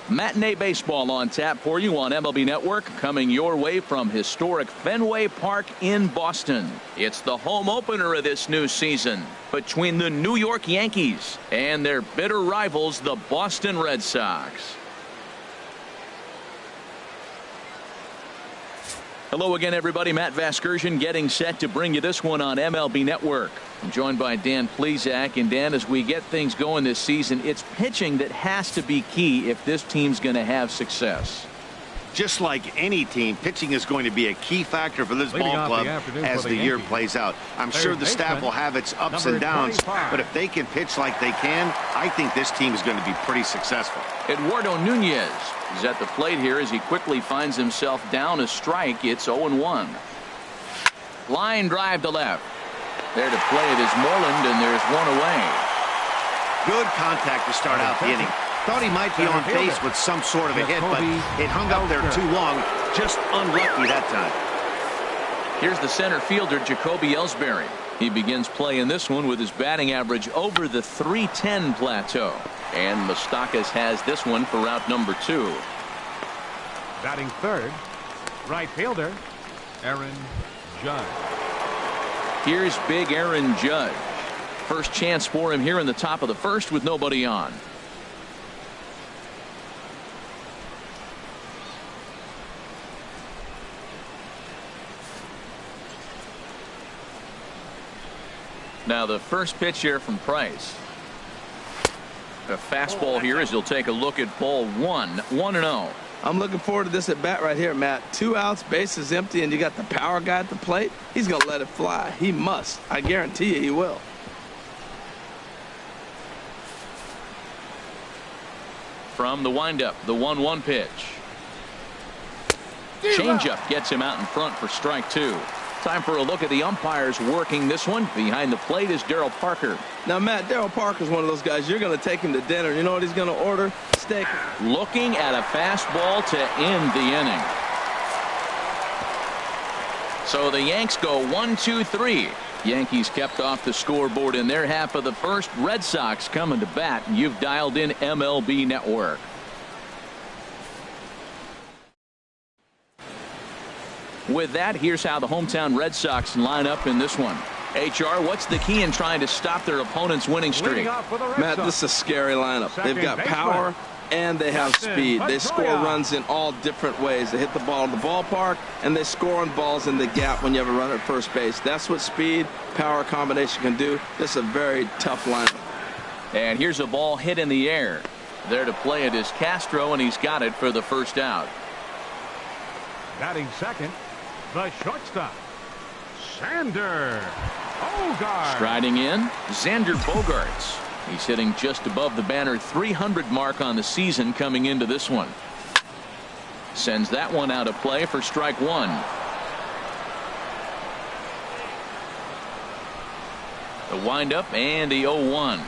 Matinee baseball on tap for you on MLB Network, coming your way from historic Fenway Park in Boston. It's the home opener of this new season between the New York Yankees and their bitter rivals, the Boston Red Sox. Hello again, everybody. Matt Vasgersian getting set to bring you this one on MLB Network. I'm joined by Dan Plesac. And Dan, as we get things going this season, it's pitching that has to be key if this team's going to have success. Just like any team, pitching is going to be a key factor for this ball club as the year plays out. I'm sure the staff will have its ups and downs, but if they can pitch like they can, I think this team is going to be pretty successful. Eduardo Nunez is at the plate here as he quickly finds himself down a strike. It's 0-1. Line drive to left. There to play it is Moreland, and there's one away. Good contact to start out the inning. Thought he might be on base with some sort of a hit, but it hung up there too long. Just unlucky that time. Here's the center fielder, Jacoby Ellsbury. He begins play in this one with his batting average over the .310 plateau. And Moustakas has this one for route number 2. Batting third, right fielder, Aaron Judge. Here's big Aaron Judge. First chance for him here in the top of the first with nobody on. Now the first pitch here from Price. A fastball here as he'll take a look at ball 1. 1-0. I'm looking forward to this at bat right here, Matt. 2 outs, base is empty, and you got the power guy at the plate. He's going to let it fly. He must. I guarantee you he will. From the windup, the 1-1 pitch. Changeup gets him out in front for strike 2. Time for a look at the umpires working this one. Behind the plate is Darryl Parker. Now, Matt, Darryl Parker's one of those guys. You're going to take him to dinner. You know what he's going to order? Steak. Looking at a fastball to end the inning. So the Yanks go 1-2-3. Yankees kept off the scoreboard in their half of the first. Red Sox coming to bat. You've dialed in MLB Network. With that, here's how the hometown Red Sox line up in this one. HR, what's the key in trying to stop their opponent's winning streak? Matt, this is a scary lineup. They've got power and they have speed. They score runs in all different ways. They hit the ball in the ballpark and they score on balls in the gap when you have a runner at first base. That's what speed, power combination can do. This is a very tough lineup. And here's a ball hit in the air. There to play it is Castro, and he's got it for the first out. Batting second, the shortstop, Xander Bogaerts. Striding in, Xander Bogaerts. He's hitting just above the banner 300 mark on the season coming into this one. Sends that one out of play for strike 1. The windup and the 0-1.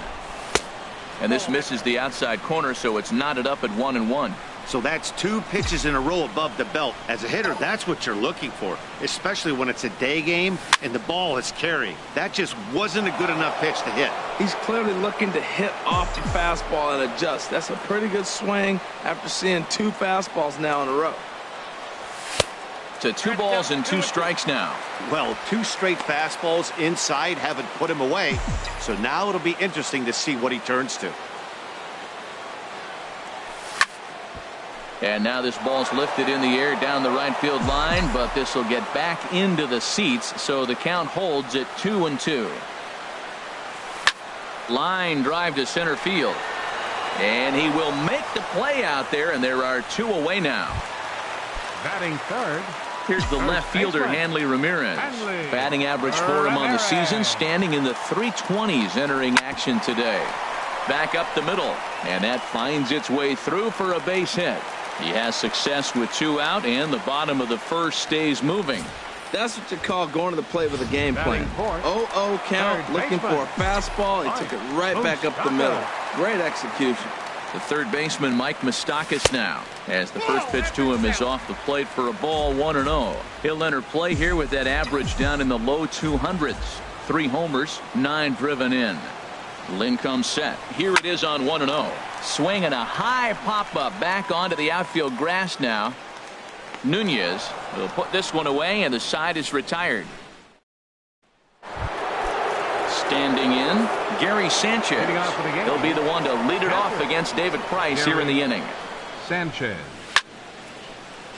And this misses the outside corner, so it's knotted up at 1-1. So that's 2 pitches in a row above the belt. As a hitter, that's what you're looking for, especially when it's a day game and the ball is carrying. That just wasn't a good enough pitch to hit. He's clearly looking to hit off the fastball and adjust. That's a pretty good swing after seeing 2 fastballs now in a row. To 2 balls and 2 strikes now. Well, 2 straight fastballs inside haven't put him away. So now it'll be interesting to see what he turns to. And now this ball's lifted in the air down the right field line, but this will get back into the seats, so the count holds at 2-2. Line drive to center field. And he will make the play out there, and there are 2 away now. Batting third. Here's the left fielder, Hanley Ramirez. Batting average for him on the season, standing in the 320s entering action today. Back up the middle, and that finds its way through for a base hit. He has success with 2 out, and the bottom of the first stays moving. That's what you call going to the plate with a game plan. 0-0 count, looking for a fastball. He took it right back up the middle. Great execution. The third baseman, Mike Moustakas, now, as the first pitch to him is off the plate for a ball, 1-0. He'll enter play here with that average down in the low 200s. 3 homers, 9 driven in. Lynn comes set. Here it is on 1-0. Swinging a high pop-up back onto the outfield grass now. Nunez will put this one away, and the side is retired. Standing in, Gary Sanchez. He'll be the one to lead it off against David Price here in the inning. Sanchez.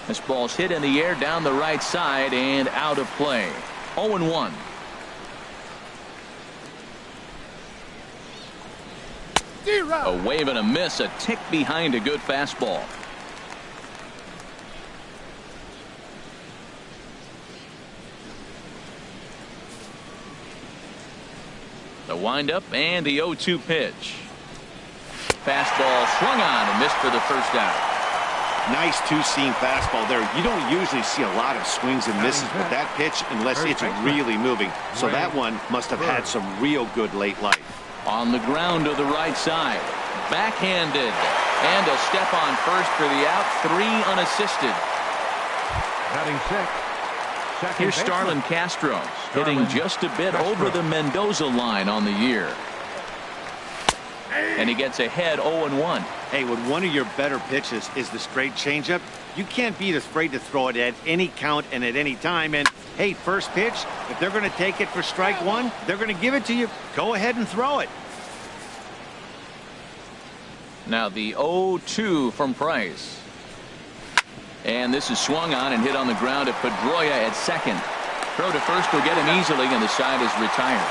This ball's hit in the air down the right side and out of play. 0-1. A wave and a miss, a tick behind a good fastball. The windup and the 0-2 pitch. Fastball swung on and missed for the first out. Nice two-seam fastball there. You don't usually see a lot of swings and misses with that pitch unless it's really moving. So that one must have had some real good late life. On the ground to the right side. Backhanded. And a step on first for the out. 3 unassisted. Batting sixth. Here's Starlin Castro hitting just a bit over the Mendoza line on the year. And he gets ahead 0-1. Hey, when one of your better pitches is the straight changeup, you can't be afraid to throw it at any count and at any time. And hey, first pitch, if they're going to take it for strike one, they're going to give it to you. Go ahead and throw it. Now the 0-2 from Price. And this is swung on and hit on the ground at Pedroia at second. Throw to first will get him easily, and the side is retired.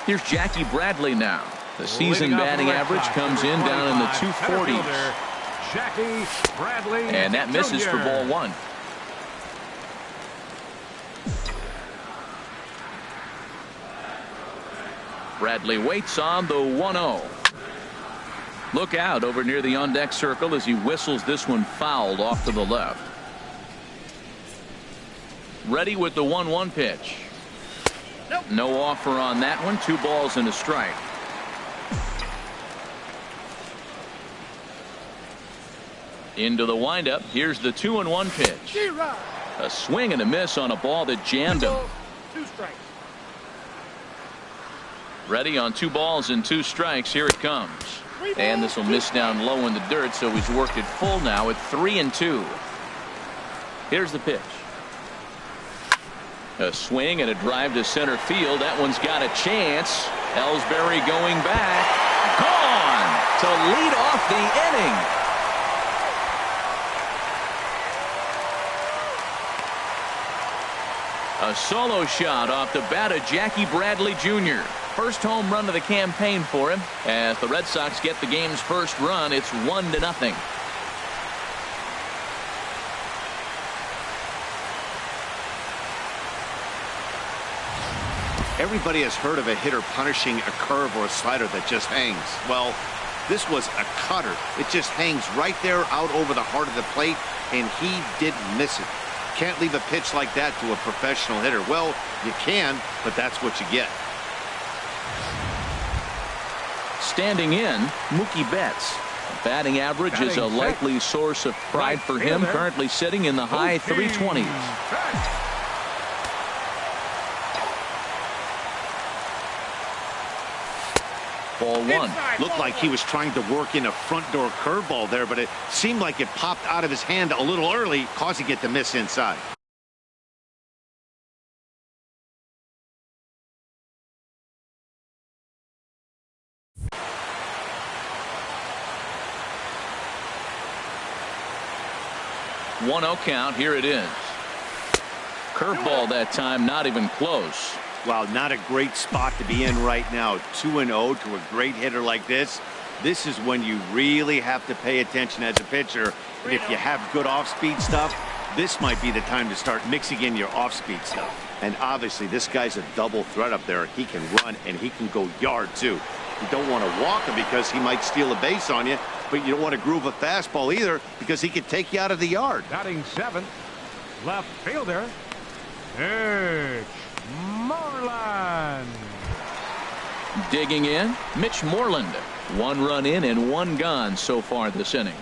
Here's Jackie Bradley now. The season batting average comes in down in the 240s. Jackie Bradley, and that misses for ball 1. Bradley waits on the 1-0. Look out over near the on-deck circle as he whistles this one fouled off to the left. Ready with the 1-1 pitch. No offer on that one. 2 balls and a strike. Into the windup. Here's the 2-1 pitch. A swing and a miss on a ball that jammed him. 2 strikes. Ready on 2 balls and 2 strikes. Here it comes. And this will miss down low in the dirt, so he's worked it full now at 3-2. Here's the pitch. A swing and a drive to center field. That one's got a chance. Ellsbury going back. Gone to lead off the inning. A solo shot off the bat of Jackie Bradley Jr. First home run of the campaign for him. As the Red Sox get the game's first run, it's 1-0. Everybody has heard of a hitter punishing a curve or a slider that just hangs. Well, this was a cutter. It just hangs right there out over the heart of the plate, and he didn't miss it. Can't leave a pitch like that to a professional hitter. Well, you can, but that's what you get. Standing in, Mookie Betts. Batting average is a likely source of pride for him, currently sitting in the high 320s. Ball 1. Looked like he was trying to work in a front door curveball there, but it seemed like it popped out of his hand a little early, causing it to miss inside. One 1-0 count. Here it is. Curveball that time, not even close. Wow, not a great spot to be in right now. 2-0 to a great hitter like this. This is when you really have to pay attention as a pitcher. And if you have good off-speed stuff, this might be the time to start mixing in your off-speed stuff. And obviously, this guy's a double threat up there. He can run and he can go yard, too. You don't want to walk him because he might steal a base on you, but you don't want to groove a fastball either because he could take you out of the yard. Batting 7th, left fielder, it's Moreland. Digging in, Mitch Moreland. 1 run in and 1 gone so far this inning.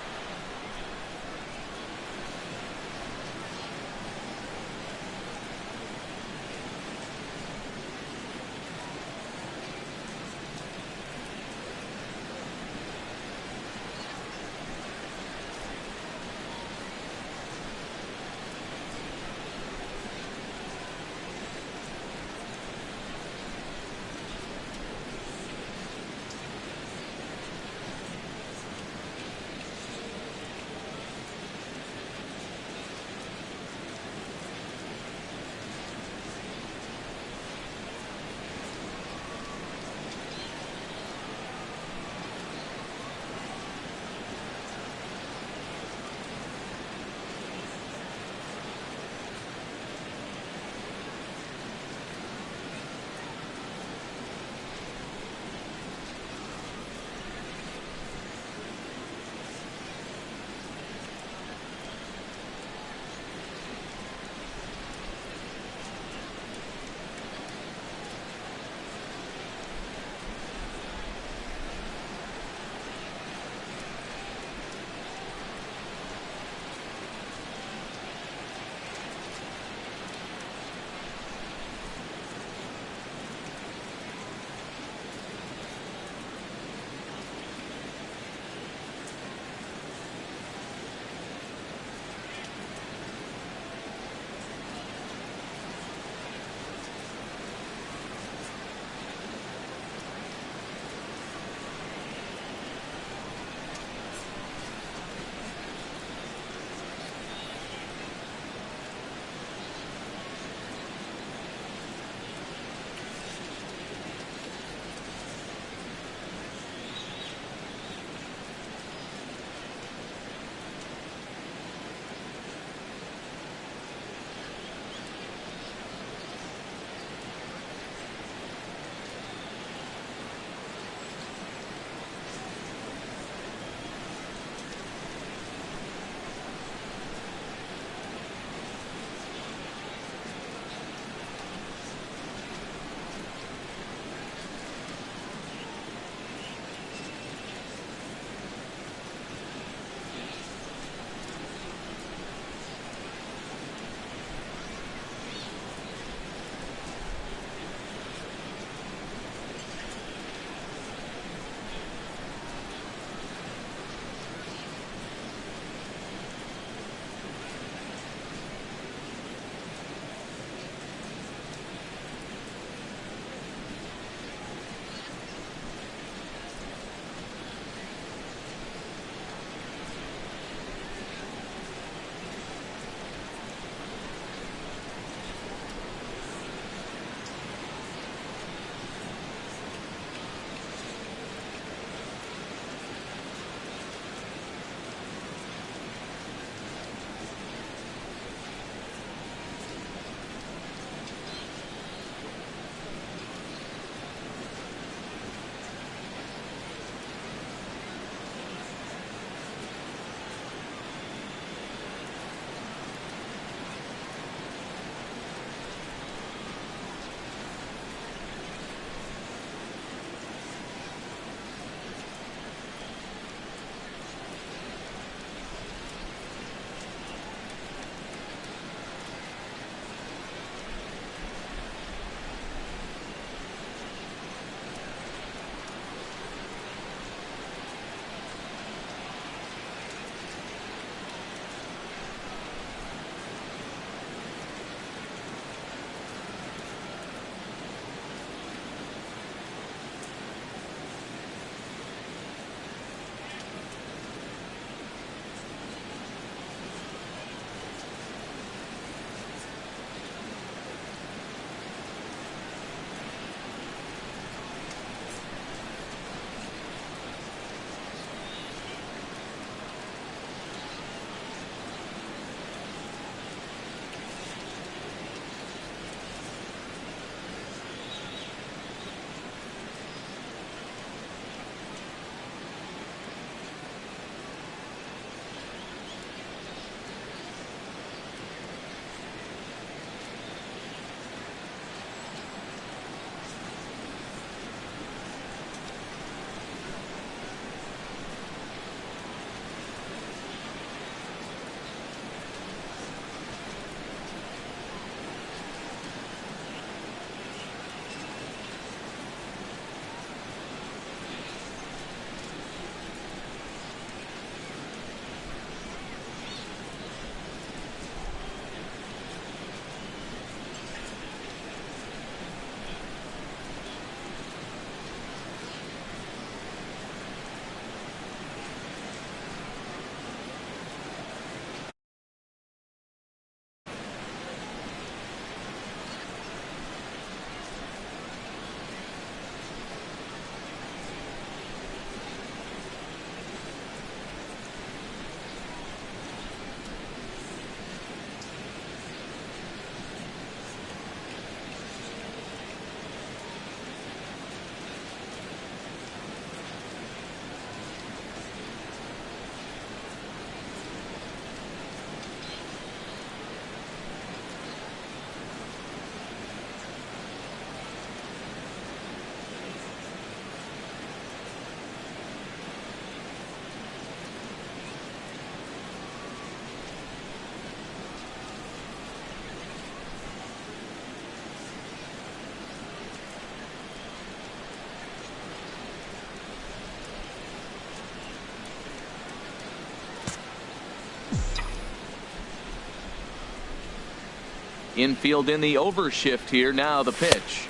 Infield in the overshift here. Now the pitch.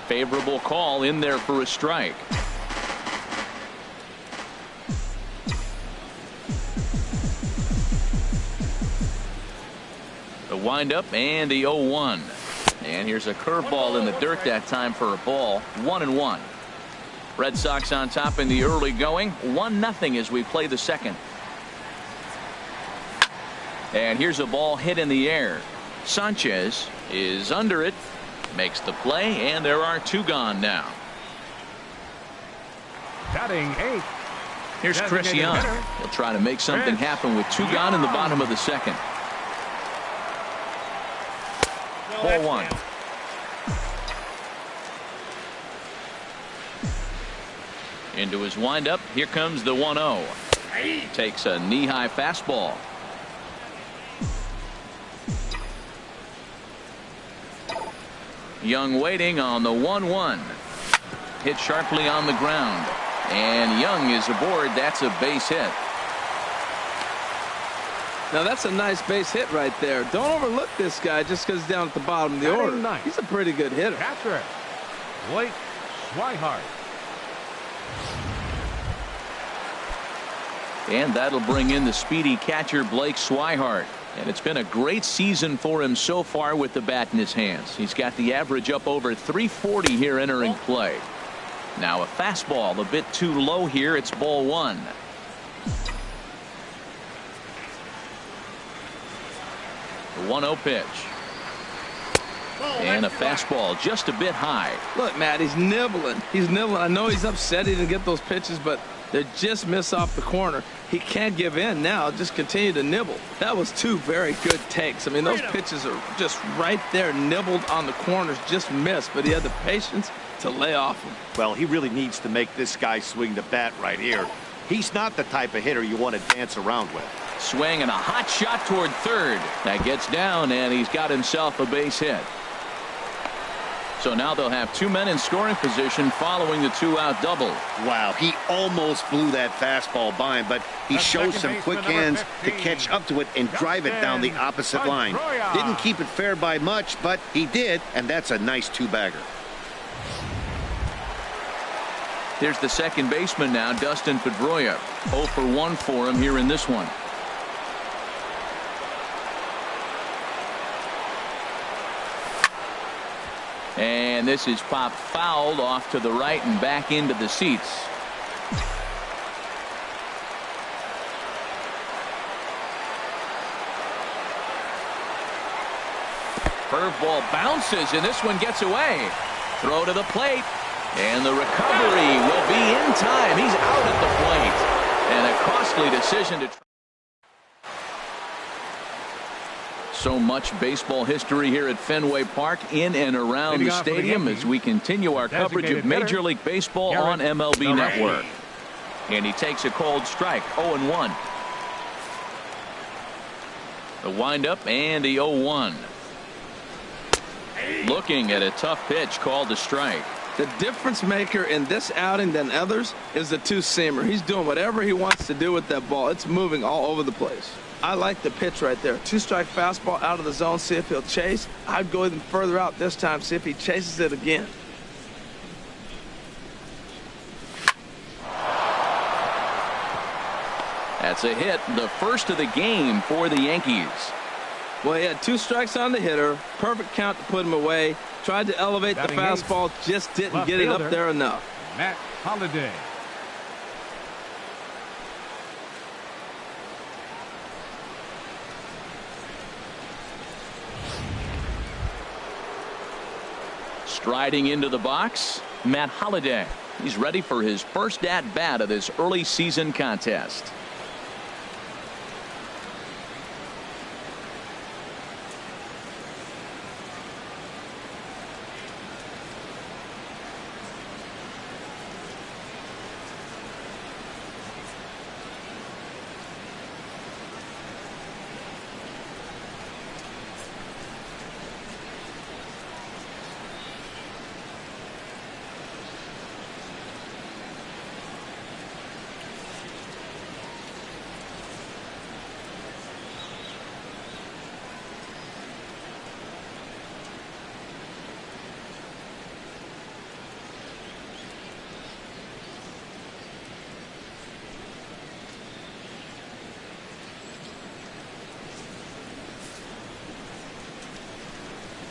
Favorable call in there for a strike. The windup and the 0-1. And here's a curveball in the dirt that time for a ball. 1-1. Red Sox on top in the early going. 1-0 as we play the second. And here's a ball hit in the air. Sanchez is under it, makes the play, and there are 2 gone now. Batting 8. Here's Chris Young. He'll try to make something happen with 2 gone in the bottom of the second. Ball 1. Into his windup. Here comes the 1-0. Takes a knee-high fastball. Young waiting on the 1-1. Hit sharply on the ground. And Young is aboard. That's a base hit. Now that's a nice base hit right there. Don't overlook this guy just because he's down at the bottom of the order. He's a pretty good hitter. Catcher, Blake Swihart. And that'll bring in the speedy catcher Blake Swihart. And it's been a great season for him so far with the bat in his hands. He's got the average up over 340 here entering play. Now a fastball a bit too low here. It's ball 1. The 1-0 pitch. And a fastball just a bit high. Look, Matt, he's nibbling. I know he's upset he didn't get those pitches, but they just miss off the corner. He can't give in now. Just continue to nibble. That was 2 very good takes. I mean, those pitches are just right there, nibbled on the corners, just missed. But he had the patience to lay off them. Well, he really needs to make this guy swing the bat right here. He's not the type of hitter you want to dance around with. Swing and a hot shot toward third. That gets down, and he's got himself a base hit. So now they'll have 2 men in scoring position following the 2-out double. Wow, he almost blew that fastball by him, but he shows some quick hands to catch up to it and drive it down the opposite line. Didn't keep it fair by much, but he did, and that's a nice 2-bagger. Here's the second baseman now, Dustin Pedroia. 0 for 1 for him here in this one. And this is popped fouled off to the right and back into the seats. Curveball bounces, and this one gets away. Throw to the plate, and the recovery will be in time. He's out at the plate, and a costly decision to. So much baseball history here at Fenway Park in and around the stadium as we continue our coverage of Major League Baseball on MLB Network. And he takes a cold strike. 0-1. The windup and the 0-1. Looking at a tough pitch called a strike. The difference maker in this outing than others is the 2-seamer. He's doing whatever he wants to do with that ball. It's moving all over the place. I like the pitch right there. 2-strike fastball out of the zone. See if he'll chase. I'd go even further out this time. See if he chases it again. That's a hit. The first of the game for the Yankees. Well, he had 2 strikes on the hitter. Perfect count to put him away. Tried to elevate the fastball. Just didn't get it up there enough. Matt Holliday. Striding into the box, Matt Holliday. He's ready for his first at-bat of this early season contest.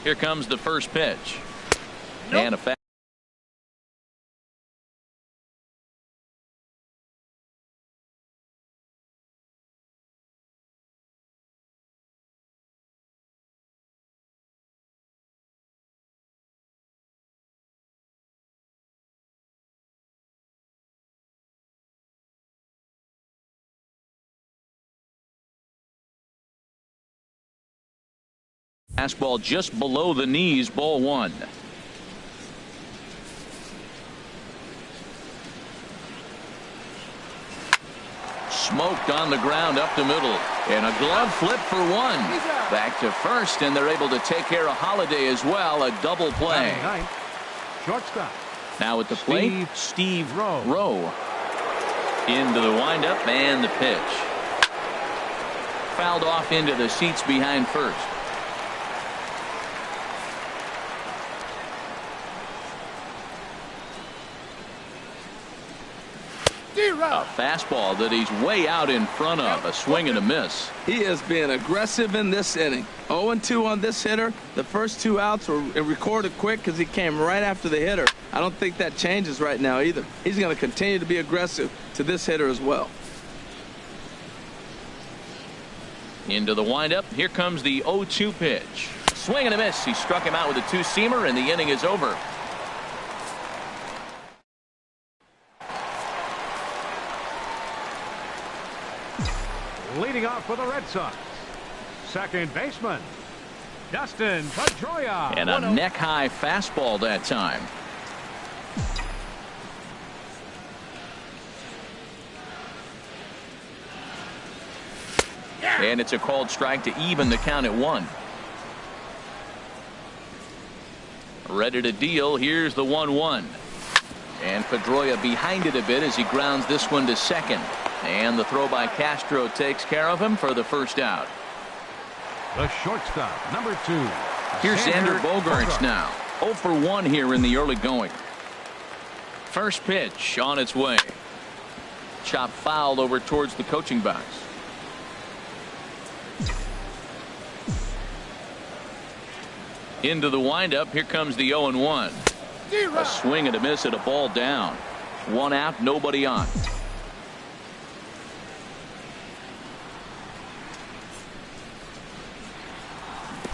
Here comes the first pitch. And a fastball just below the knees, ball one. Smoked on the ground up the middle. And a glove flip for one. Back to first, and they're able to take care of Holiday as well. A double play. Shortstop. Now at the plate, Steve Rowe. Into the windup and the pitch. Fouled off into the seats behind first. A fastball that he's way out in front of. A swing and a miss. He is being aggressive in this inning. 0-2 on this hitter. The first 2 outs were recorded quick because he came right after the hitter. I don't think that changes right now either. He's going to continue to be aggressive to this hitter as well. Into the windup. Here comes the 0-2 pitch. Swing and a miss. He struck him out with a two-seamer, and the inning is over. Leading off for the Red Sox, second baseman, Dustin Pedroia. And a neck-high fastball that time. And it's a called strike to even the count at 1. Ready to deal. Here's the 1-1. And Pedroia behind it a bit as he grounds this one to second. And the throw by Castro takes care of him for the first out. The shortstop, number 2. Here's Xander Bogaerts now. 0 for 1 here in the early going. First pitch on its way. Chop fouled over towards the coaching box. Into the windup. Here comes the 0-1. A swing and a miss at a ball down. 1 out, nobody on.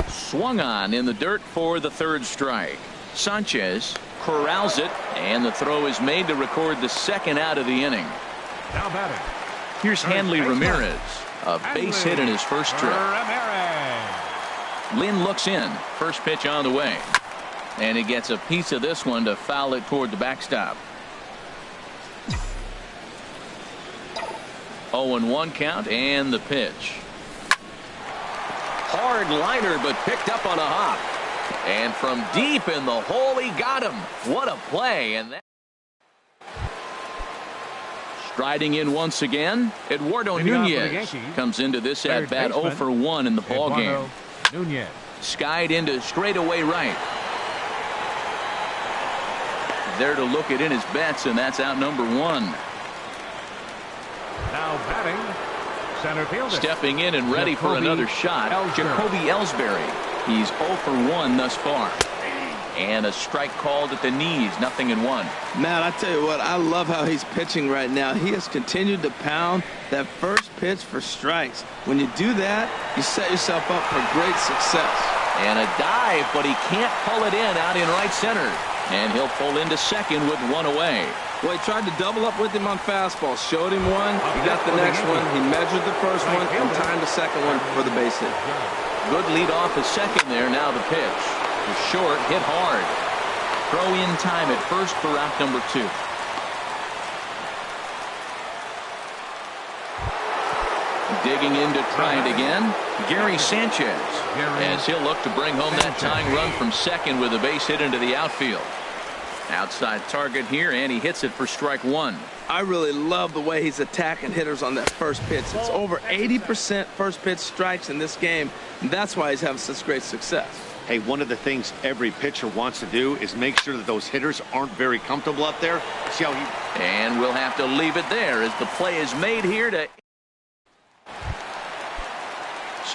Swung on in the dirt for the third strike. Sanchez corrals it, and the throw is made to record the second out of the inning. Now batting. Here's Hanley Ramirez, a base hit in his first trip. Lynn looks in. First pitch on the way. And he gets a piece of this one to foul it toward the backstop. 0-1 count and the pitch. Hard liner, but picked up on a hop. And from deep in the hole, he got him. What a play. And that striding in once again, Eduardo Nunez comes into this at bat 0 for 1 in the ball game. Nunez skied into straightaway right. There to look it in his bets, and that's out number 1. Now batting, center fielder. Stepping in and ready for another shot, Jacoby Ellsbury. He's 0 for 1 thus far. And a strike called at the knees, 0-1. Matt, I tell you what, I love how he's pitching right now. He has continued to pound that first pitch for strikes. When you do that, you set yourself up for great success. And a dive, but he can't pull it in out in right center. And he'll pull into second with 1 away. Well, he tried to double up with him on fastball. Showed him one, he got the next one. He measured the first one and timed the second one for the base hit. Good lead off the second there. Now the pitch. Short, hit hard. Throw in time at first for out number 2. Digging in to try it again, Gary Sanchez, as he'll look to bring home that tying run from second with a base hit into the outfield. Outside target here, and he hits it for strike 1. I really love the way he's attacking hitters on that first pitch. It's over 80% first pitch strikes in this game, and that's why he's having such great success. Hey, one of the things every pitcher wants to do is make sure that those hitters aren't very comfortable up there. See how he... And we'll have to leave it there as the play is made here to...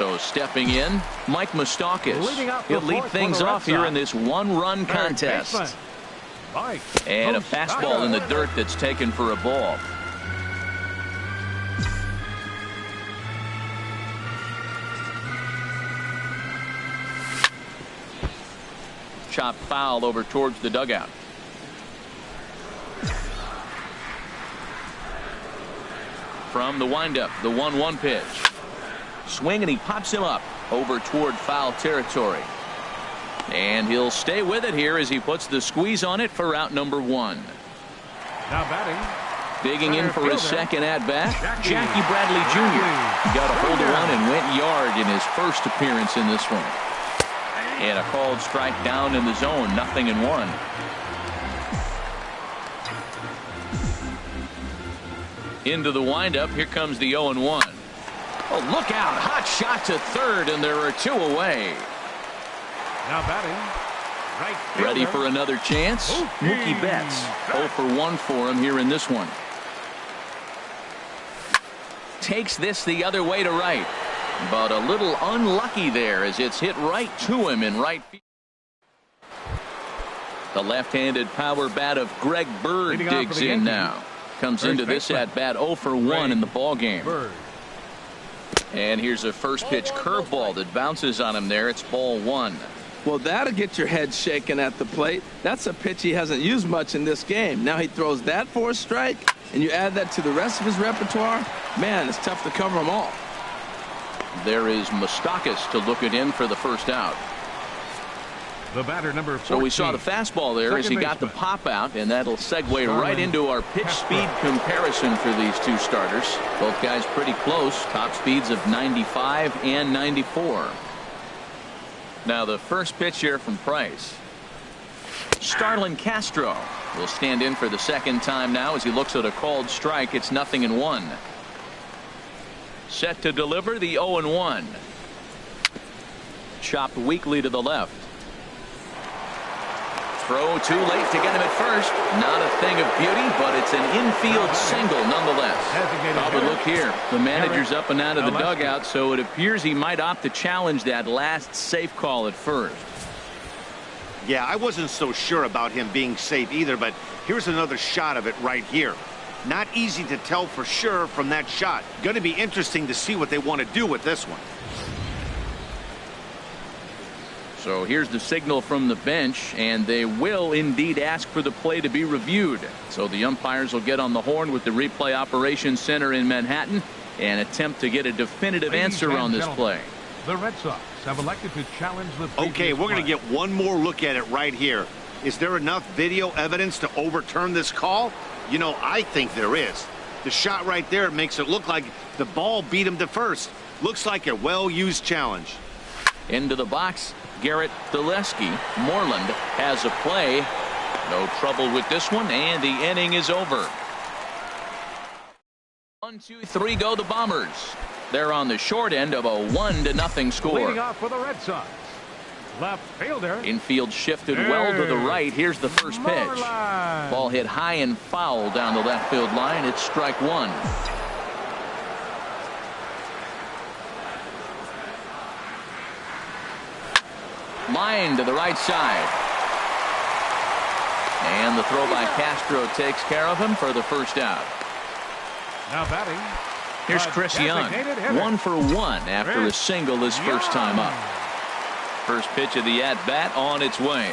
So stepping in, Mike Moustakas. He'll lead things off here in this one-run contest. And a fastball in the dirt that's taken for a ball. Chop foul over towards the dugout. From the windup, the 1-1 pitch. Swing, and he pops him up over toward foul territory. And he'll stay with it here as he puts the squeeze on it for out number 1. Now batting. Digging in for his second at-bat, Jackie Bradley Jr. He got a hold of one and went yard in his first appearance in this one. And a called strike down in the zone, 0-1. Into the windup, here comes the 0-1. Oh, look out, hot shot to third, and there are 2 away. Now batting. Right ready for another chance. Mookie Betts, 0 for 1 for him here in this one. Takes this the other way to right. But a little unlucky there as it's hit right to him in right field. The left-handed power bat of Greg Bird digs in now. Comes into this at-bat 0 for 1 in the ball game. And here's a first pitch curveball that bounces on him there. It's ball 1. Well, that'll get your head shaken at the plate. That's a pitch he hasn't used much in this game. Now he throws that for a strike, and you add that to the rest of his repertoire. Man, it's tough to cover them all. There is Moustakas to look it in for the first out. The batter, number 14. So we saw the fastball there as he got the pop out, and that'll segue right into our pitch speed comparison for these 2 starters. Both guys pretty close, top speeds of 95 and 94. Now the first pitch here from Price. Starlin Castro will stand in for the second time now as he looks at a called strike. It's 0-1. Set to deliver the 0-1. Chopped weakly to the left. Throw too late to get him at first. Not a thing of beauty, but it's an infield single nonetheless. But look here, the manager's up and out of the dugout, so it appears he might opt to challenge that last safe call at first. Yeah, I wasn't so sure about him being safe either, but here's another shot of it right here. Not easy to tell for sure from that shot. Going to be interesting to see what they want to do with this one. So here's the signal from the bench, and they will indeed ask for the play to be reviewed. So the umpires will get on the horn with the replay operations center in Manhattan and attempt to get a definitive answer on this play. The Red Sox have elected to challenge the previous Okay, we're going to get one more look at it right here. Is there enough video evidence to overturn this call? You know, I think there is. The shot right there makes it look like the ball beat him to first. Looks like a well-used challenge. Into the box, Garrett Dulesky. Moreland has a play. No trouble with this one, and the inning is over. 1, 2, 3 go the Bombers. They're on the short end of a 1-0 score. Leading off for the Red Sox. Left fielder. Infield shifted well to the right. Here's the first pitch. Ball hit high and foul down the left field line. It's strike 1. Line to the right side. And the throw by Castro takes care of him for the first out. Now batting. Here's Chris Young. 1 for 1 after a single his first time up. First pitch of the at-bat on its way.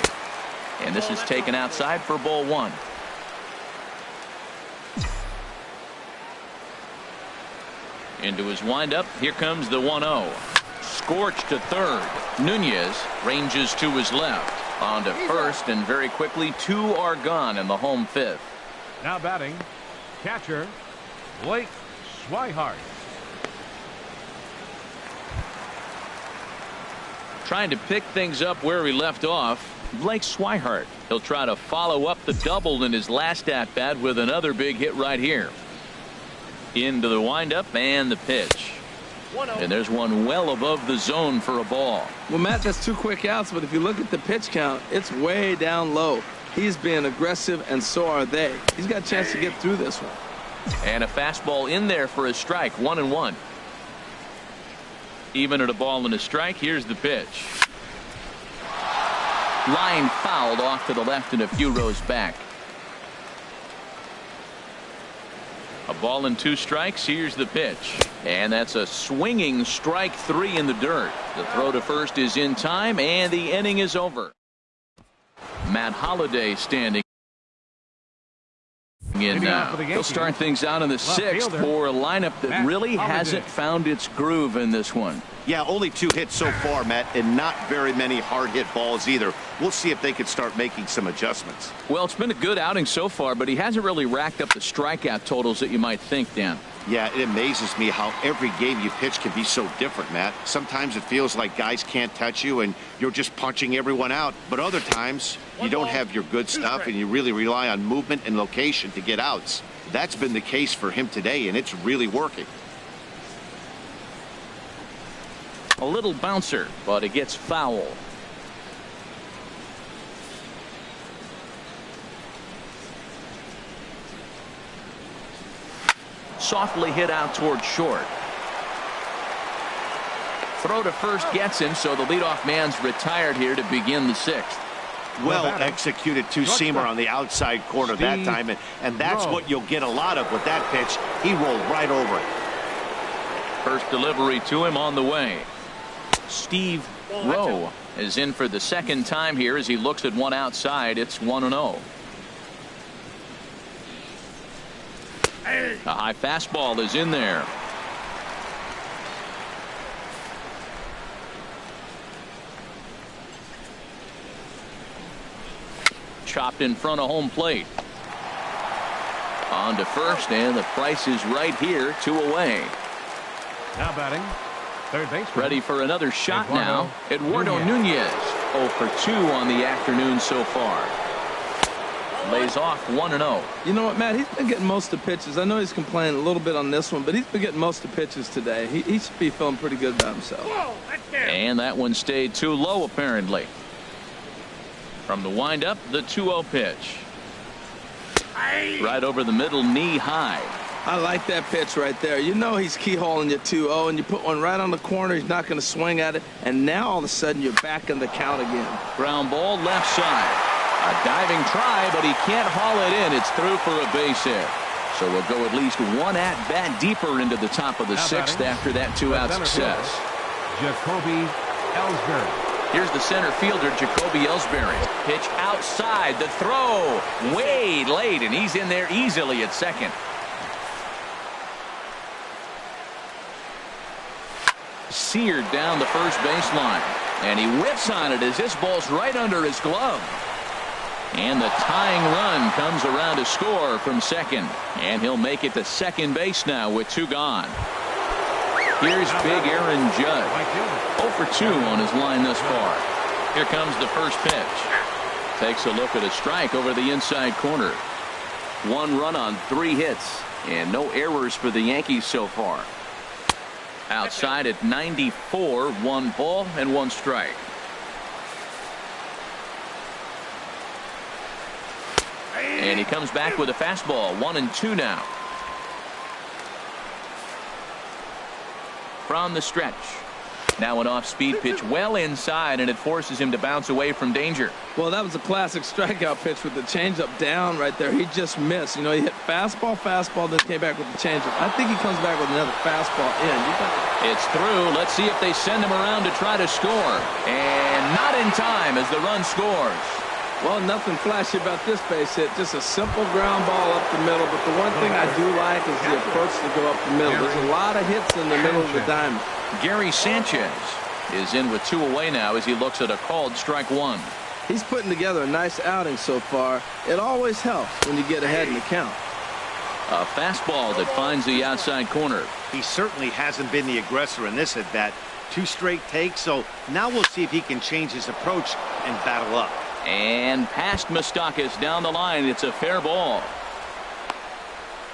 And this is taken outside for ball 1. Into his windup. Here comes the 1-0. Scorched to third. Nunez ranges to his left. On to first, and very quickly 2 are gone in the home 5th. Now batting. Catcher Blake Swihart. Trying to pick things up where he left off. Blake Swihart. He'll try to follow up the double in his last at-bat with another big hit right here. Into the windup and the pitch. And there's one well above the zone for a ball. Well, Matt, that's 2 quick outs, but if you look at the pitch count, it's way down low. He's being aggressive, and so are they. He's got a chance to get through this one. And a fastball in there for a strike. 1-1. Even at a ball and a strike, here's the pitch. Line fouled off to the left and a few rows back. A ball and 2 strikes. Here's the pitch. And that's a swinging strike 3 in the dirt. The throw to first is in time, and the inning is over. Matt Holliday standing in now. He'll start things out in the 6th for a lineup that really hasn't found its groove in this one. Yeah, only 2 hits so far, Matt, and not very many hard hit balls either. We'll see if they can start making some adjustments. Well, it's been a good outing so far, but he hasn't really racked up the strikeout totals that you might think, Dan. Yeah, it amazes me how every game you pitch can be so different, Matt. Sometimes it feels like guys can't touch you and you're just punching everyone out. But other times you don't have your good stuff and you really rely on movement and location to get outs. That's been the case for him today, and it's really working. A little bouncer, but it gets foul. Softly hit out toward short. Throw to first gets him, so the leadoff man's retired here to begin the 6th. Well executed 2-seamer on the outside corner that time, and that's what you'll get a lot of with that pitch. He rolled right over it. First delivery to him on the way. Steve Rowe is in for the 2nd time here as he looks at one outside. It's 1-0. A high fastball is in there. Chopped in front of home plate. On to first, and the price is right here, 2 away. Now batting, third base. Ready for another shot now. Eduardo Nunez, 0 for 2 on the afternoon so far. Lays off 1-0. You know what, Matt? He's been getting most of the pitches. I know he's complaining a little bit on this one, but he's been getting most of the pitches today. He should be feeling pretty good about himself. And that one stayed too low, apparently. From the windup, the 2-0 pitch. Right over the middle, knee high. I like that pitch right there. You know he's keyholing you 2-0, and you put one right on the corner. He's not going to swing at it, and now all of a sudden you're back in the count again. Ground ball left side. A diving try, but he can't haul it in. It's through for a base hit. So we'll go at least one at-bat deeper into the top of the 6th after that 2-out success. Jacoby Ellsbury. Here's the center fielder, Jacoby Ellsbury. Pitch outside. The throw way late, and he's in there easily at 2nd. Seared down the first baseline, and he whips on it as this ball's right under his glove. And the tying run comes around to score from 2nd, and he'll make it to 2nd base now with 2 gone. Here's big Aaron Judge, 0 for 2 on his line thus far. Here comes the first pitch. Takes a look at a strike over the inside corner. 1 run on 3 hits, and no errors for the Yankees so far. Outside at 94, 1 ball and 1 strike. And he comes back with a fastball, 1-2 now. From the stretch. Now an off-speed pitch well inside, and it forces him to bounce away from danger. Well, that was a classic strikeout pitch with the changeup down right there. He just missed. You know, he hit fastball, then came back with the changeup. I think he comes back with another fastball in. It's through. Let's see if they send him around to try to score. And not in time as the run scores. Well, nothing flashy about this base hit. Just a simple ground ball up the middle. But the one thing I do like is the approach to go up the middle. There's a lot of hits in the middle of the diamond. Gary Sanchez is in with 2 away now as he looks at a called strike 1. He's putting together a nice outing so far. It always helps when you get ahead in the count. A fastball that finds the outside corner. He certainly hasn't been the aggressor in this at bat. 2 straight takes, so now we'll see if he can change his approach and battle up. And past Moustakas down the line. It's a fair ball.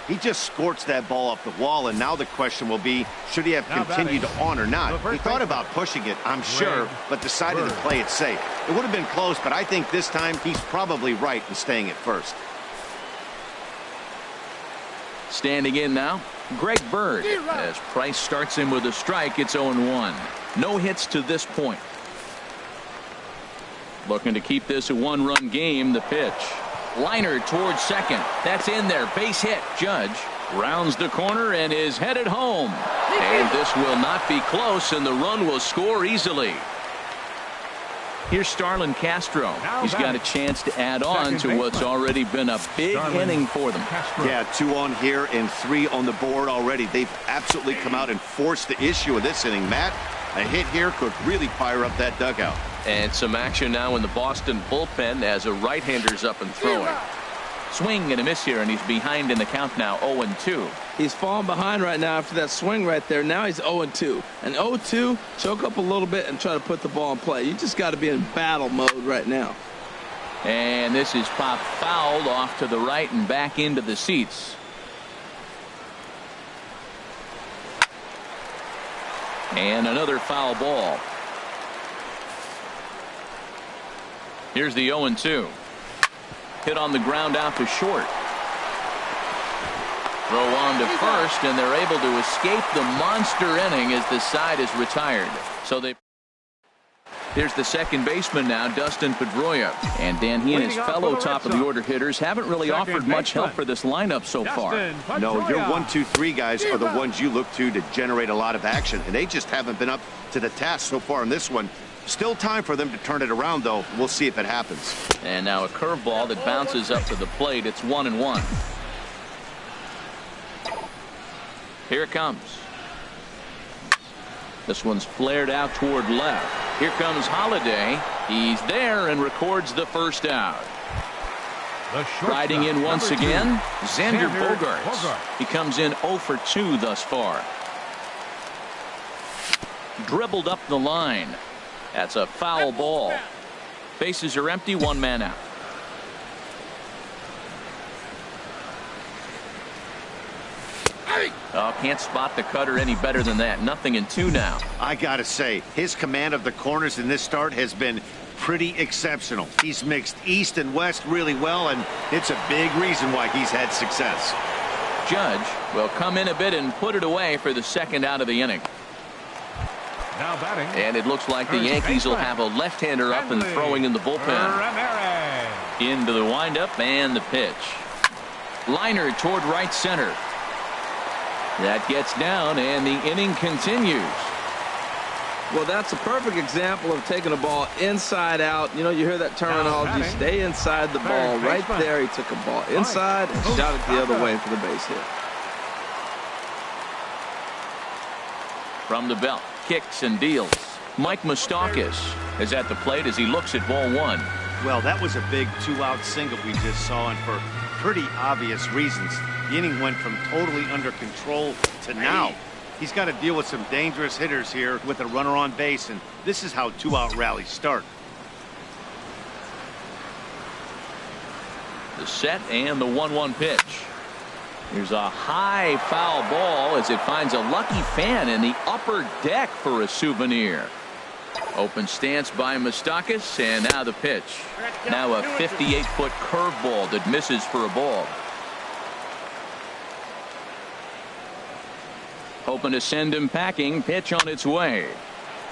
He just scorched that ball off the wall, and now the question will be, should he have continued on or not? He thought about pushing it, I'm sure, but decided to play it safe. It would have been close, but I think this time he's probably right in staying at first. Standing in now, Greg Bird. As Price starts him with a strike, it's 0-1. No hits to this point. Looking to keep this a one-run game. The pitch. Liner towards second. That's in there. Base hit. Judge rounds the corner and is headed home. And this will not be close, and the run will score easily. Here's Starlin Castro. He's got a chance to add on to what's already been a big inning for them. Yeah, 2 on here and 3 on the board already. They've absolutely come out and forced the issue of this inning. Matt, a hit here could really fire up that dugout. And some action now in the Boston bullpen as a right-hander's up and throwing. Swing and a miss here, and he's behind in the count now, 0-2. He's falling behind right now after that swing right there. Now he's 0-2. And 0-2, choke up a little bit and try to put the ball in play. You just got to be in battle mode right now. And this is popped fouled off to the right and back into the seats. And another foul ball. Here's the 0-2. Hit on the ground out to short. Throw on to first, and they're able to escape the monster inning as the side is retired. So here's the second baseman now, Dustin Pedroia. And Dan, he and his fellow top-of-the-order hitters haven't really offered much help for this lineup so far. No, your 1, 2, 3 guys are the ones you look to generate a lot of action, and they just haven't been up to the task so far in this one. Still time for them to turn it around, though. We'll see if it happens. And now a curveball that bounces up to the plate. It's 1-1. Here it comes. This one's flared out toward left. Here comes Holiday. He's there and records the first out. Riding in once again, Xander Bogaerts. He comes in 0 for 2 thus far. Dribbled up the line. That's a foul ball. Bases are empty, 1 man out. Oh, can't spot the cutter any better than that. 0-2 now. I gotta say, his command of the corners in this start has been pretty exceptional. He's mixed east and west really well, and it's a big reason why he's had success. Judge will come in a bit and put it away for the second out of the inning. Now batting. And it looks like the Yankees will have a left-hander up and throwing in the bullpen. Into the windup and the pitch. Liner toward right center. That gets down, and the inning continues. Well, that's a perfect example of taking a ball inside out. You know, you hear that terminology, stay inside the ball. Right there, he took a ball inside and shot it the other way for the base hit. From the belt, kicks and deals. Mike Moustakas is at the plate as he looks at ball 1. Well, that was a big 2-out single we just saw, and for pretty obvious reasons. The inning went from totally under control to now. He's got to deal with some dangerous hitters here with a runner on base, and this is how 2-out rallies start. The set and the 1-1 pitch. Here's a high foul ball as it finds a lucky fan in the upper deck for a souvenir. Open stance by Moustakas, and now the pitch. Now a 58-foot curveball that misses for a ball. Hoping to send him packing. Pitch on its way.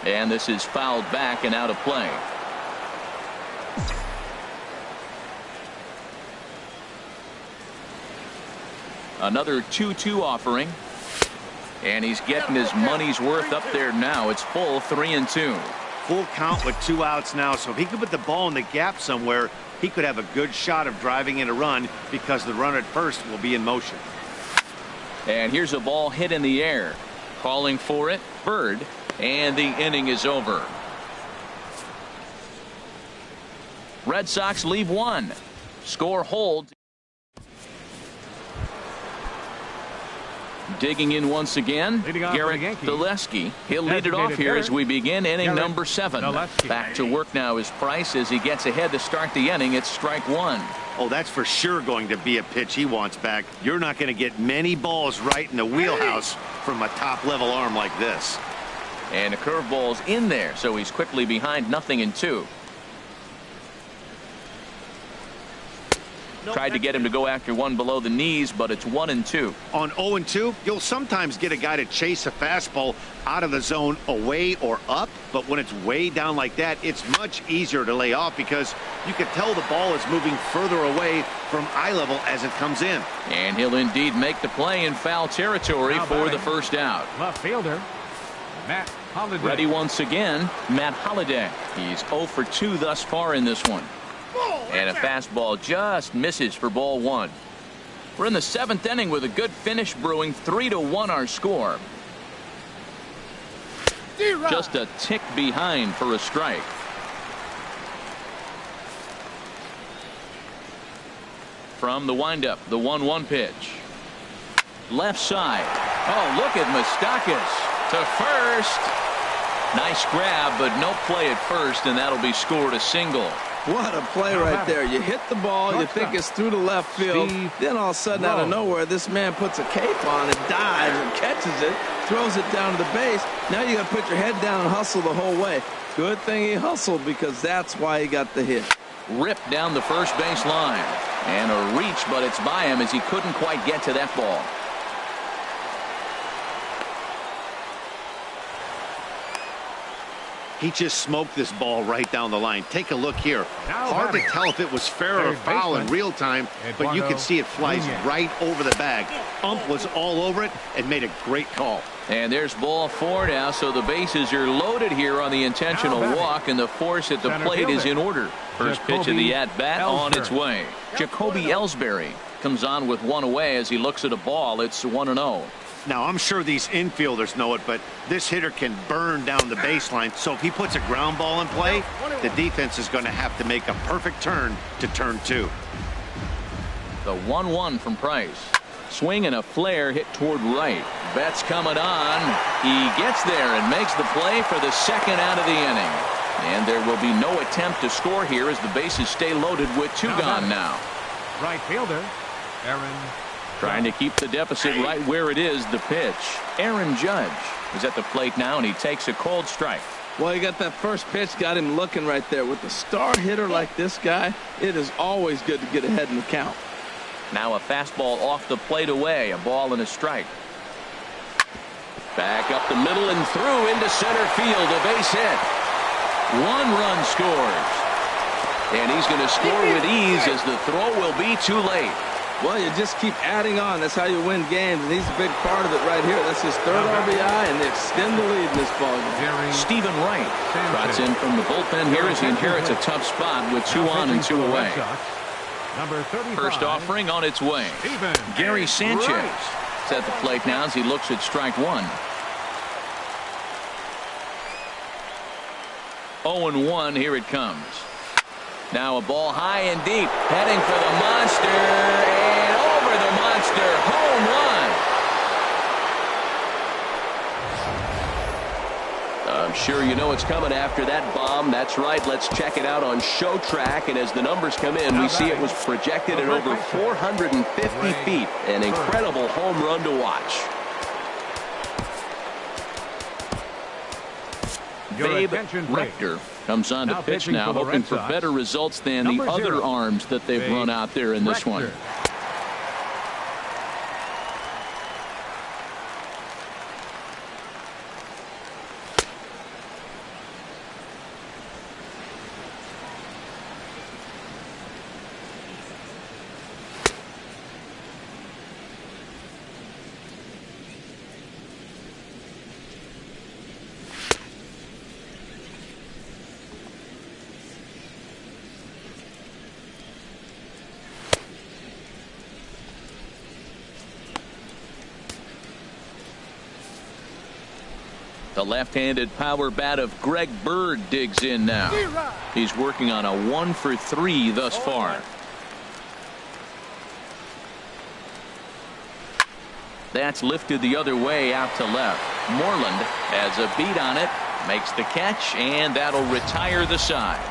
And this is fouled back and out of play. Another 2-2 offering. And he's getting his money's worth up there now. It's full 3-2. Full count with 2 outs now, so if he could put the ball in the gap somewhere, he could have a good shot of driving in a run because the runner at first will be in motion. And here's a ball hit in the air. Calling for it, Bird, and the inning is over. Red Sox leave 1. Score hold. Digging in once again, Garrett Dulesky. He'll lead it off here as we begin inning number 7. Back to work now is Price as he gets ahead to start the inning. It's strike 1. Oh, that's for sure going to be a pitch he wants back. You're not going to get many balls right in the wheelhouse from a top-level arm like this. And a curveball's in there, so he's quickly behind 0-2. Tried to get him to go after one below the knees, but it's 1-2. On 0-2, you'll sometimes get a guy to chase a fastball out of the zone away or up, but when it's way down like that, it's much easier to lay off because you can tell the ball is moving further away from eye level as it comes in. And he'll indeed make the play in foul territory for the first out. Left fielder, Matt Holliday. Ready once again, Matt Holliday. He's 0 for 2 thus far in this one. And a fastball just misses for ball 1. We're in the 7th inning with a good finish brewing. 3-1 our score. Just a tick behind for a strike. From the windup, the 1-1 pitch. Left side. Oh, look at Moustakas to first. Nice grab, but no play at first, and that'll be scored a single. What a play right there. You hit the ball, you think it's through the left field, then all of a sudden out of nowhere this man puts a cape on and dives and catches it, throws it down to the base. Now you got to put your head down and hustle the whole way. Good thing he hustled because that's why he got the hit. Ripped down the first base line, and a reach, but it's by him as he couldn't quite get to that ball. He just smoked this ball right down the line. Take a look here. Hard to tell if it was fair or foul in real time, but you can see it flies right over the bag. Ump was all over it and made a great call. And there's ball 4 now, so the bases are loaded here on the intentional walk, and the force at the plate is in order. First pitch of the at-bat on its way. Jacoby Ellsbury comes on with 1 away as he looks at a ball. It's 1-0. Now, I'm sure these infielders know it, but this hitter can burn down the baseline. So if he puts a ground ball in play, the defense is going to have to make a perfect turn to turn 2. The 1-1 from Price. Swing and a flare hit toward right. Betts coming on. He gets there and makes the play for the second out of the inning. And there will be no attempt to score here as the bases stay loaded with 2 gone now. Right fielder, Aaron. Trying to keep the deficit right where it is. The pitch. Aaron Judge is at the plate now, and he takes a cold strike. Well, you got that first pitch, got him looking right there. With a star hitter like this guy, it is always good to get ahead in the count. Now a fastball off the plate away. A ball and a strike. Back up the middle and through into center field. A base hit. 1 run scores. And he's going to score with ease as the throw will be too late. Well, you just keep adding on. That's how you win games, and he's a big part of it right here. That's his 3rd RBI, and they extend the lead in this ballgame. Stephen Wright trots in from the bullpen here as he inherits a tough spot with 2 on and 2 away. First offering on its way. Gary Sanchez is at the plate now as he looks at strike 1. 0-1, here it comes. Now a ball high and deep, heading for the monster, and over the monster, home run. I'm sure you know what's coming after that bomb. That's right. Let's check it out on Show Track, and as the numbers come in, we see it was projected at over 450 feet. An incredible home run to watch. Babe Rector comes on to pitch now, hoping for better results than the other arms that they've run out there in this one. The left-handed power bat of Greg Bird digs in now. He's working on a 1 for 3 thus far. That's lifted the other way out to left. Moreland has a beat on it, makes the catch, and that'll retire the side.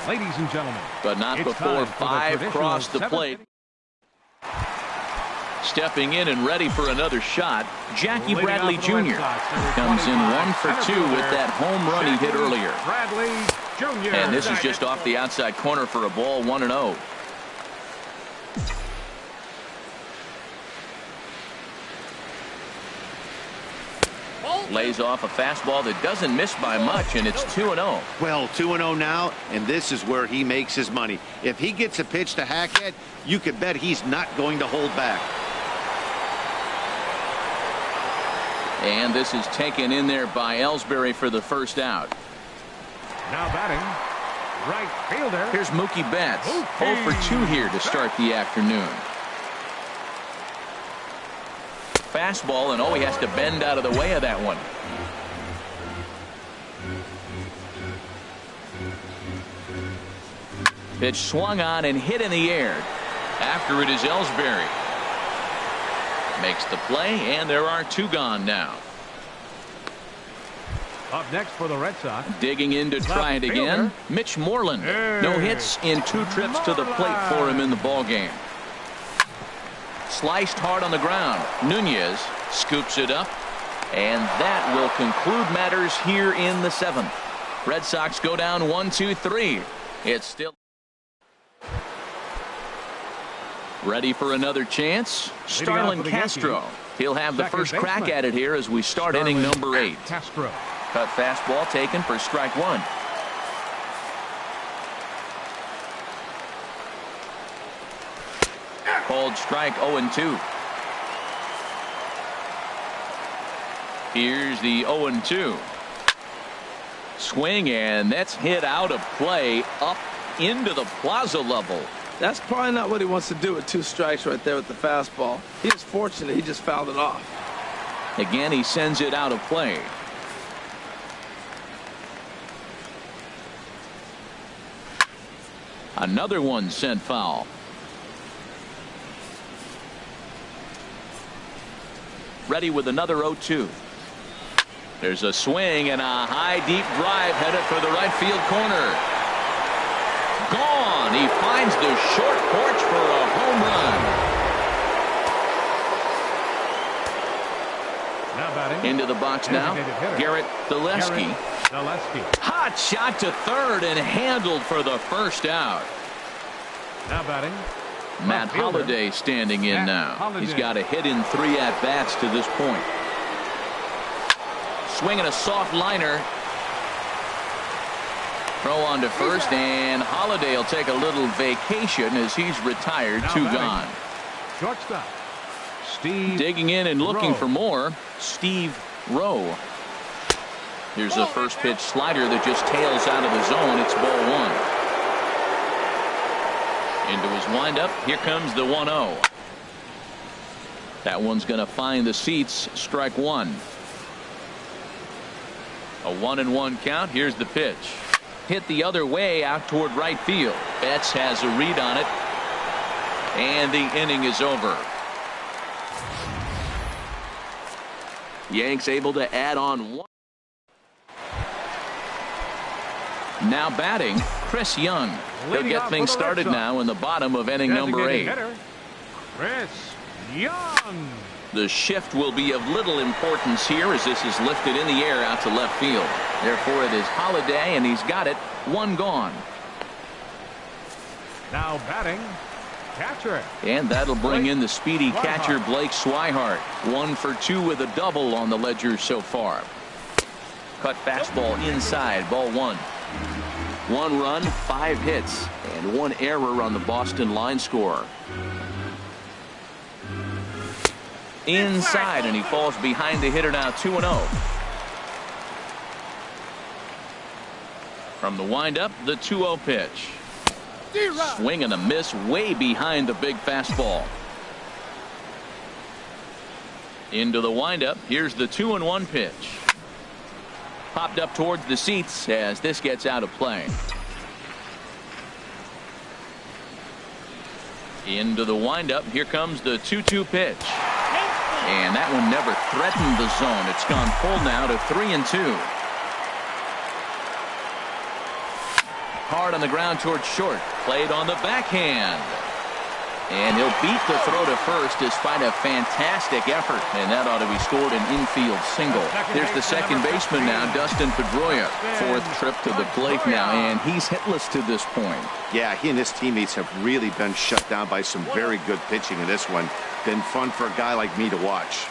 Ladies and gentlemen, but not before 5 cross the plate. Stepping in and ready for another shot, Jackie Bradley Jr. comes in 1 for 2 with that home run he hit earlier. And this is just off the outside corner for a ball, 1-0. Lays off a fastball that doesn't miss by much, and it's 2-0. Well, 2-0 now, and this is where he makes his money. If he gets a pitch to hack at, you could bet he's not going to hold back. And this is taken in there by Ellsbury for the first out. Now batting, right fielder. Here's Mookie Betts. 0 for 2 here to start the afternoon. Fastball, and he has to bend out of the way of that one. Pitch swung on and hit in the air. After it is Ellsbury. Makes the play, and there are 2 gone now. Up next for the Red Sox. Digging in to try it again. Mitch Moreland. No hits in 2 trips to the plate for him in the ballgame. Sliced hard on the ground. Nunez scoops it up, and that will conclude matters here in the 7th. Red Sox go down 1-2-3. It's still ready for another chance. Starlin Castro. He'll have the first crack at it here as we start inning number 8. Castro. Cut fastball taken for strike 1. Called strike 0-2. Here's the 0-2. Swing, and that's hit out of play up into the plaza level. That's probably not what he wants to do with 2 strikes right there with the fastball. He was fortunate he just fouled it off. Again, he sends it out of play. Another one sent foul. Ready with another 0-2. There's a swing and a high deep drive headed for the right field corner. Gone. He finds the short porch for a home run. Now batting. Into the box now. Garrett Daleski. Hot shot to third and handled for the first out. Now batting. Matt Holliday standing in now. He's got a hit in 3 at-bats to this point. Swinging a soft liner. Throw on to first, and Holliday will take a little vacation as he's retired. 2 gone. Shortstop. Steve digging in and looking for more. Steve Rowe. Here's a first pitch slider that just tails out of the zone. It's ball 1. Into his windup. Here comes the 1-0. That one's going to find the seats. Strike 1. A 1-1 count. Here's the pitch. Hit the other way out toward right field. Betts has a read on it. And the inning is over. Yanks able to add on 1. Now batting, Chris Young. He'll get things started now in the bottom of inning number 8. Chris Young. The shift will be of little importance here as this is lifted in the air out to left field. Therefore, it is Holliday, and he's got it. 1 gone. Now batting, catcher. And that'll bring in the speedy catcher Blake Swihart. 1 for 2 with a double on the ledger so far. Cut fastball inside, ball 1. 1 run, 5 hits, and 1 error on the Boston line score. Inside, and he falls behind the hitter now. 2-0. From the windup, the 2-0 pitch. Swing and a miss way behind the big fastball. Into the windup. Here's the 2-1 pitch. Popped up towards the seats as this gets out of play. Into the windup. Here comes the 2-2 pitch. And that one never threatened the zone. It's gone full now to 3-2. Hard on the ground towards short. Played on the backhand. And he'll beat the throw to first despite a fantastic effort. And that ought to be scored an infield single. Here's the second baseman now, Dustin Pedroia. Fourth trip to the plate now, and he's hitless to this point. Yeah, he and his teammates have really been shut down by some very good pitching in this one. Been fun for a guy like me to watch.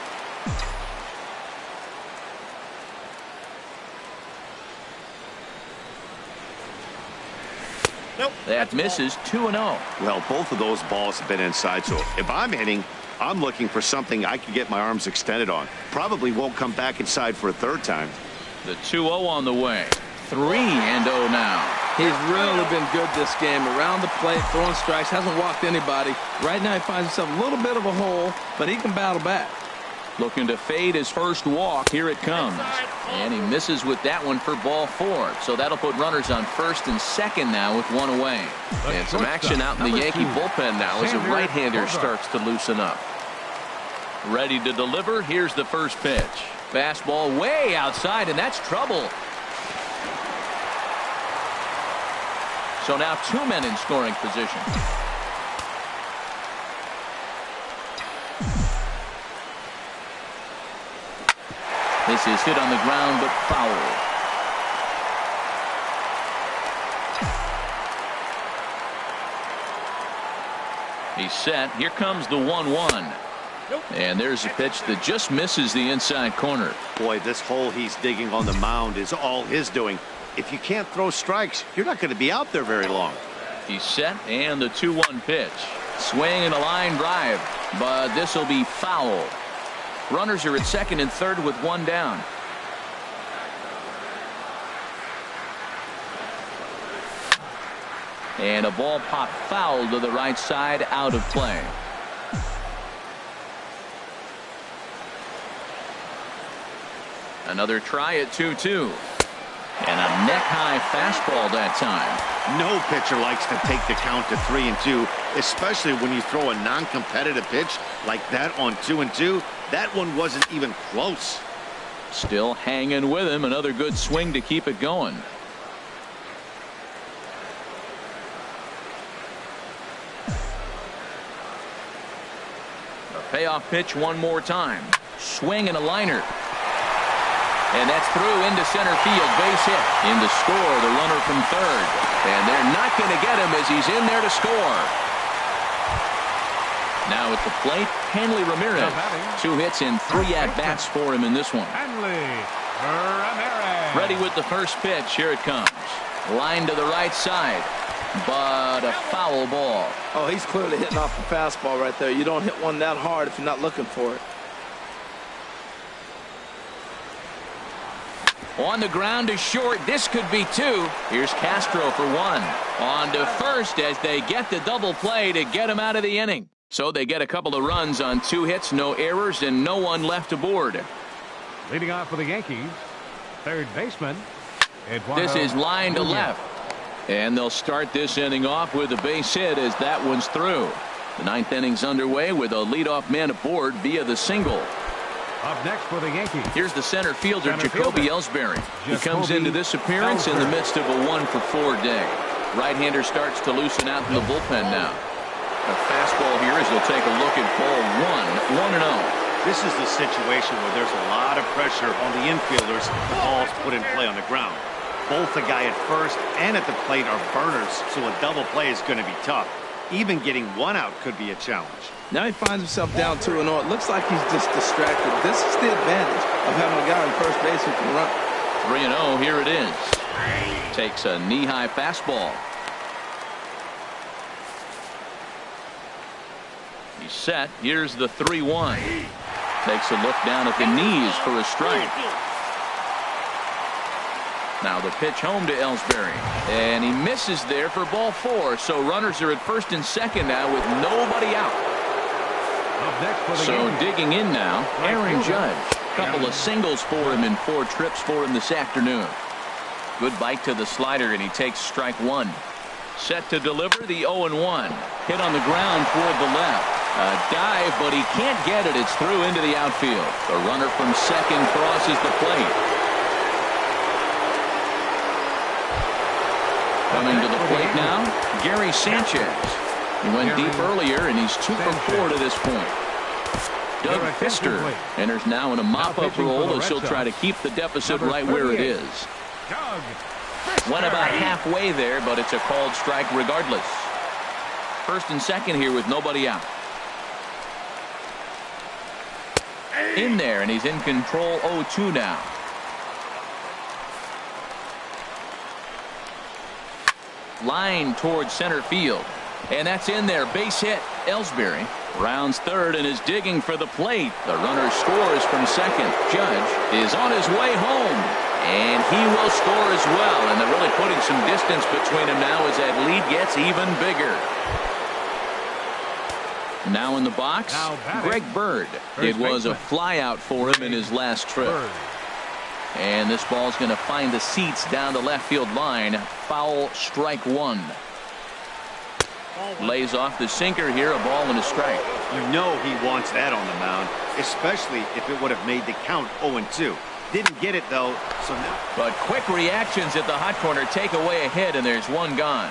Nope. That misses 2-0. Well, both of those balls have been inside, so if I'm hitting, I'm looking for something I can get my arms extended on. Probably won't come back inside for a third time. The 2-0 on the way. 3-0 now. He's really been good this game. Around the plate, throwing strikes, hasn't walked anybody. Right now he finds himself a little bit of a hole, but he can battle back. Looking to fade his first walk. Here it comes. And he misses with that one for ball 4. So that'll put runners on first and second now with one away. And some action out in the Yankee bullpen now as a right-hander starts to loosen up. Ready to deliver. Here's the first pitch. Fastball way outside, and that's trouble. So now 2 men in scoring position. This is hit on the ground, but foul. He's set. Here comes the 1-1. And there's a pitch that just misses the inside corner. Boy, this hole he's digging on the mound is all his doing. If you can't throw strikes, you're not going to be out there very long. He's set, and the 2-1 pitch. Swing and a line drive, but this will be foul. Runners are at second and third with one down. And a ball pop foul to the right side, out of play. Another try at 2-2. And a neck-high fastball that time. No pitcher likes to take the count to 3-2, especially when you throw a non-competitive pitch like that on 2-2. That one wasn't even close. Still hanging with him. Another good swing to keep it going. A payoff pitch one more time. Swing and a liner. And that's through into center field. Base hit. In to score, the runner from third. And they're not going to get him as he's in there to score. Now at the plate, Hanley Ramirez. 2 hits and 3 at-bats for him in this one. Hanley Ramirez. Ready with the first pitch. Here it comes. Line to the right side. But a foul ball. Oh, he's clearly hitting off the fastball right there. You don't hit one that hard if you're not looking for it. On the ground to short. This could be 2. Here's Castro for 1. On to first as they get the double play to get him out of the inning. So they get a couple of runs on 2 hits, no errors, and no one left aboard. Leading off for the Yankees, third baseman. This is line to left. And they'll start this inning off with a base hit as that one's through. The 9th inning's underway with a leadoff man aboard via the single. Up next for the Yankees. Here's the center fielder, Jacoby Ellsbury. He comes into this appearance in the midst of a 1-for-4 day. Right-hander starts to loosen out in the bullpen now. A fastball here as he'll take a look at ball 1, 1-0. This is the situation where there's a lot of pressure on the infielders. The ball's put in play on the ground. Both the guy at first and at the plate are burners, so a double play is going to be tough. Even getting 1 out could be a challenge. Now he finds himself down 2-0. It looks like he's just distracted. This is the advantage of having a guy on first base who can run. 3-0, here it is. Takes a knee-high fastball. He's set. Here's the 3-1. Takes a look down at the knees for a strike. Now the pitch home to Ellsbury. And he misses there for ball 4. So runners are at first and second now with nobody out. So digging in now, Aaron Judge. Couple of singles for him in 4 trips for him this afternoon. Good bite to the slider, and he takes strike 1. Set to deliver the 0-1. Hit on the ground toward the left. A dive, but he can't get it. It's through into the outfield. The runner from second crosses the plate. Coming to the plate now, Gary Sanchez. He went deep earlier, and he's 2 for 4 to this point. Doug Fister enters now in a mop-up role as he'll try to keep the deficit right where it is. Went about halfway there, but it's a called strike regardless. First and second here with nobody out. In there, and he's in control 0-2 now. Line towards center field. And that's in there. Base hit. Ellsbury rounds third and is digging for the plate. The runner scores from second. Judge is on his way home. And he will score as well. And they're really putting some distance between them now as that lead gets even bigger. Now in the box, Greg Bird. It was a fly out for him in his last trip. And this ball's going to find the seats down the left field line. Foul, strike 1. Lays off the sinker here, a ball and a strike. You know he wants that on the mound, especially if it would have made the count 0-2. Didn't get it though, so now. But quick reactions at the hot corner take away a hit, and there's one gone.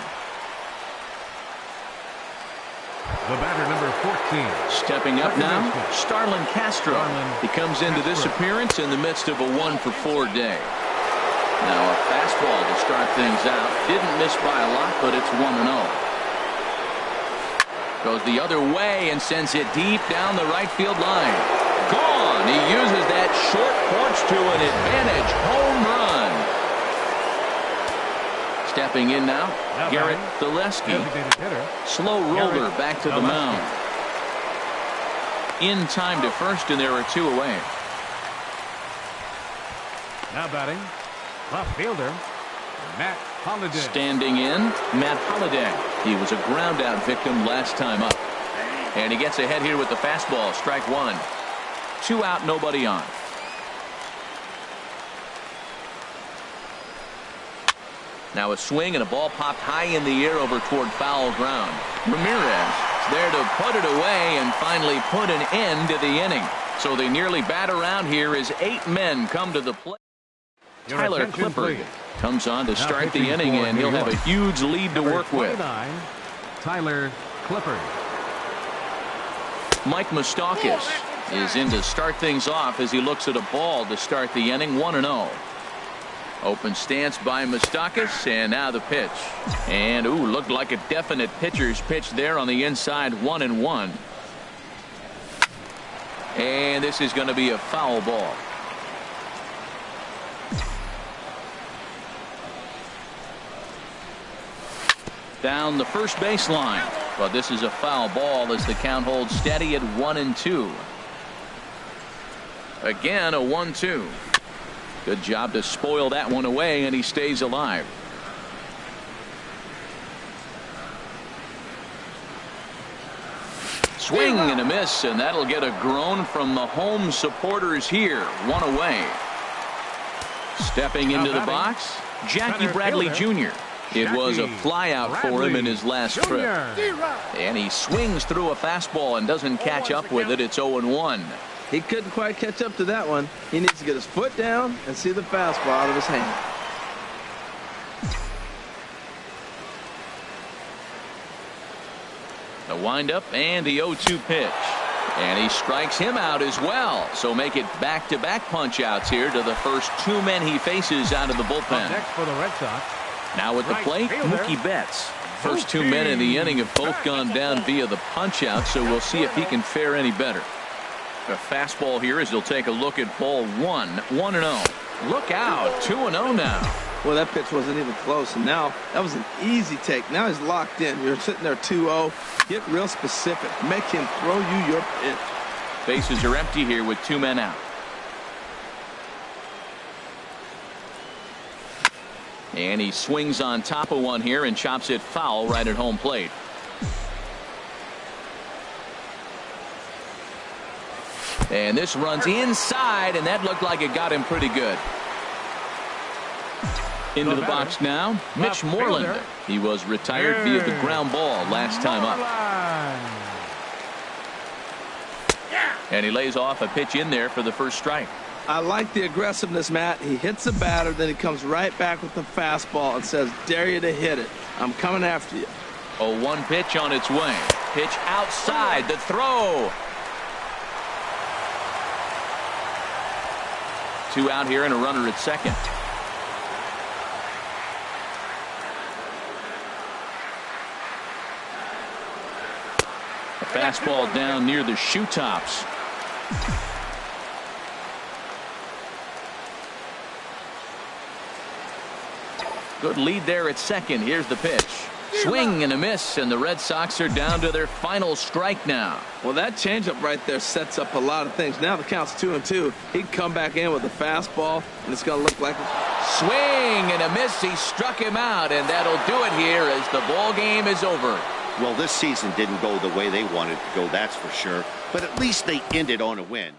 The batter, number 14. Stepping up now, Starlin Castro. He comes into this appearance in the midst of a 1-for-4 day. Now a fastball to start things out. Didn't miss by a lot, but it's 1-0. Goes the other way and sends it deep down the right field line. Gone. He uses that short porch to an advantage home run. Stepping in now, Garrett Thieleski. Slow roller back to the mound. In time to first, and there are 2 away. Now batting, left fielder, Matt Holliday. Standing in, Matt Holliday. He was a ground out victim last time up. And he gets ahead here with the fastball, strike 1. 2 out, nobody on. Now a swing and a ball popped high in the air over toward foul ground. Ramirez there to put it away and finally put an end to the inning. So they nearly bat around here as 8 men come to the plate. Tyler Clippard comes on to start the inning, and he'll have a huge lead to work with. Tyler Clippard. Mike Moustakas is in to start things off as he looks at a ball to start the inning. 1-0. Open stance by Moustakas, and now the pitch. And looked like a definite pitcher's pitch there on the inside. 1-1. And this is going to be a foul ball. Down the first baseline, but this is a foul ball as the count holds steady at 1-2. Again a 1-2. Good job to spoil that one away, and he stays alive. Swing and a miss, and that'll get a groan from the home supporters here. 1 away. Stepping into the box, Jackie Bradley Jr. It was a flyout for him in his last trip. And he swings through a fastball and doesn't catch up with it. It's 0-1. He couldn't quite catch up to that one. He needs to get his foot down and see the fastball out of his hand. The windup and the 0-2 pitch. And he strikes him out as well. So make it back-to-back punch-outs here to the first 2 men he faces out of the bullpen. Next for the Red Sox. Now at the plate, Mookie Betts. First 2 men in the inning have both gone down via the punch-out, so we'll see if he can fare any better. A fastball here as he'll take a look at ball 1. 1-0. Look out. 2-0 now. Well, that pitch wasn't even close, and now that was an easy take. Now he's locked in. You're sitting there 2-0. Get real specific. Make him throw you your pitch. Bases are empty here with 2 men out. And he swings on top of one here and chops it foul right at home plate. And this runs inside, and that looked like it got him pretty good. Into the box now, Mitch Moreland. He was retired via the ground ball last time up. And he lays off a pitch in there for the first strike. I like the aggressiveness, Matt. He hits the batter, then he comes right back with the fastball and says, dare you to hit it. I'm coming after you. 0-1 pitch on its way. Pitch outside. The throw. 2 out here and a runner at second. A fastball down near the shoe tops. Good lead there at second. Here's the pitch. Swing and a miss, and the Red Sox are down to their final strike now. Well, that changeup right there sets up a lot of things. Now the count's 2-2. He'd come back in with a fastball, and it's going to look like a swing and a miss. He struck him out, and that'll do it here as the ball game is over. Well, this season didn't go the way they wanted to go, that's for sure. But at least they ended on a win.